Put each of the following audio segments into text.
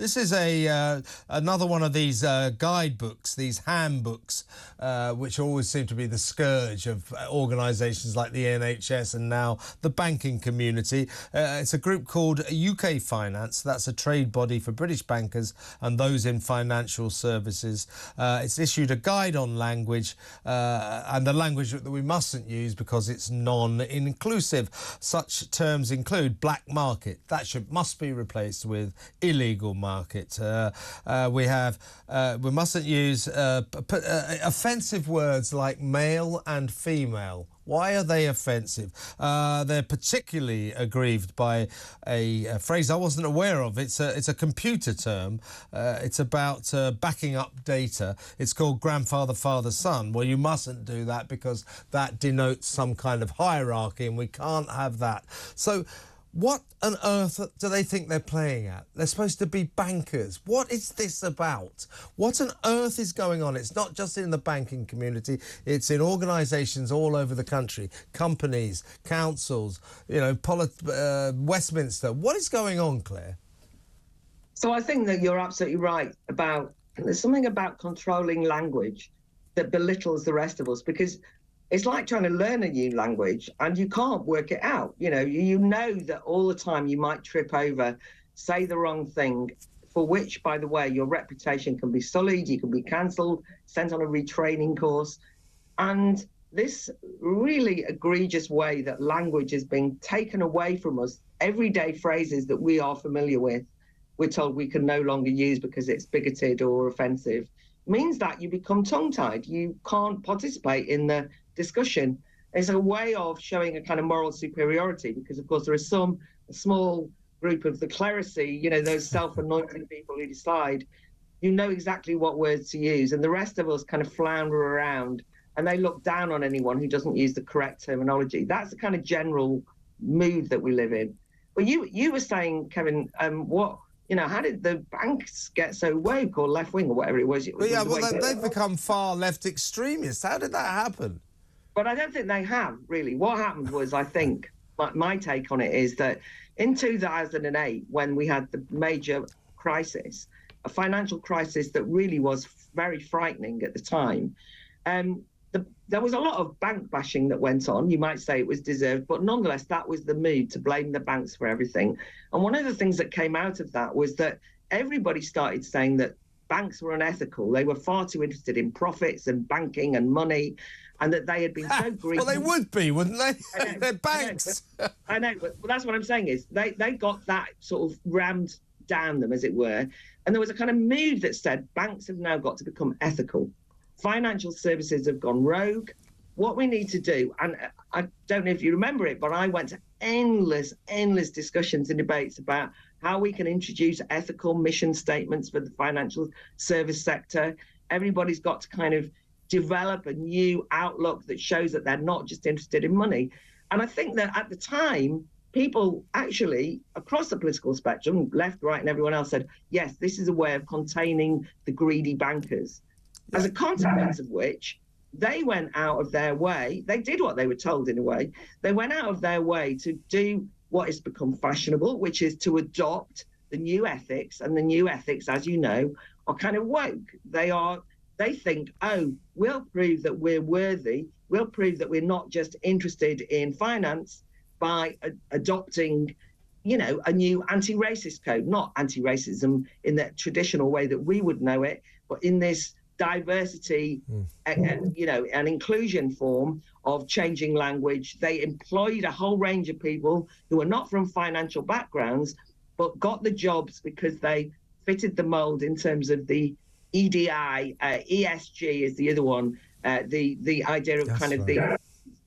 This is another one of these guidebooks, these handbooks, which always seem to be the scourge of organisations like the NHS and now the banking community. It's a group called UK Finance. That's a trade body for British bankers and those in financial services. It's issued a guide on language and the language that we mustn't use because it's non-inclusive. Such terms include black market. That must be replaced with illegal market. We mustn't use offensive words like male and female. Why are they offensive? They're particularly aggrieved by a phrase I wasn't aware of. It's a computer term. It's about backing up data. It's called grandfather, father, son. Well, you mustn't do that because that denotes some kind of hierarchy and we can't have that. So what on earth do they think they're playing at? They're supposed to be bankers. What is this about? What on earth is going on? It's not just in the banking community. It's in organisations all over the country, companies, councils, Westminster. What is going on, Claire? So I think that you're absolutely right about, there's something about controlling language that belittles the rest of us, because it's like trying to learn a new language and you can't work it out. You know that all the time you might trip over, say the wrong thing, for which, by the way, your reputation can be sullied, you can be cancelled, sent on a retraining course. And this really egregious way that language is being taken away from us, everyday phrases that we are familiar with, we're told we can no longer use because it's bigoted or offensive, means that you become tongue-tied. You can't participate in the discussion. It's a way of showing a kind of moral superiority because, of course, there is a small group of the clerisy, those self-anointing people who decide, know exactly what words to use, and the rest of us kind of flounder around and they look down on anyone who doesn't use the correct terminology. That's the kind of general mood that we live in. But you were saying, Kevin, how did the banks get so woke or left-wing or whatever it was? They've become far left extremists. How did that happen? But I don't think they have, really. What happened was, I think, my take on it is that in 2008, when we had the major crisis, a financial crisis that really was very frightening at the time, there was a lot of bank bashing that went on. You might say it was deserved, but nonetheless, that was the mood, to blame the banks for everything. And one of the things that came out of that was that everybody started saying that banks were unethical. They were far too interested in profits and banking and money, and that they had been so greedy. Well, they would be, wouldn't they? They're banks. I know, but that's what I'm saying is they got that sort of rammed down them, as it were. And there was a kind of mood that said banks have now got to become ethical. Financial services have gone rogue. What we need to do, and I don't know if you remember it, but I went to endless discussions and debates about how we can introduce ethical mission statements for the financial service sector. Everybody's got to kind of develop a new outlook that shows that they're not just interested in money. And I think that at the time, people actually across the political spectrum, left, right, and everyone else said, yes, this is a way of containing the greedy bankers. As a consequence of which, they went out of their way. They did what they were told in a way. They went out of their way to do what has become fashionable, which is to adopt the new ethics. And the new ethics, as you know, are kind of woke. They think, we'll prove that we're worthy. We'll prove that we're not just interested in finance by adopting, a new anti-racist code, not anti-racism in the traditional way that we would know it, but in this diversity, and inclusion form of changing language. They employed a whole range of people who are not from financial backgrounds, but got the jobs because they fitted the mold in terms of the EDI, ESG is the other one, the idea of the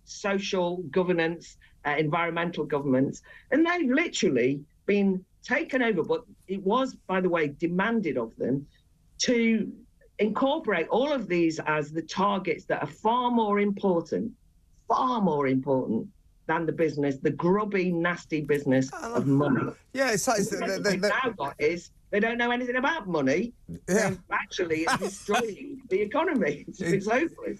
social governance, environmental governance, and they've literally been taken over. But it was, by the way, demanded of them to incorporate all of these as the targets that are far more important than the business, the grubby, nasty business of money. Yeah, it's like what they've now got is they don't know anything about money. Yeah. Actually, it's destroying the economy. It's hopeless.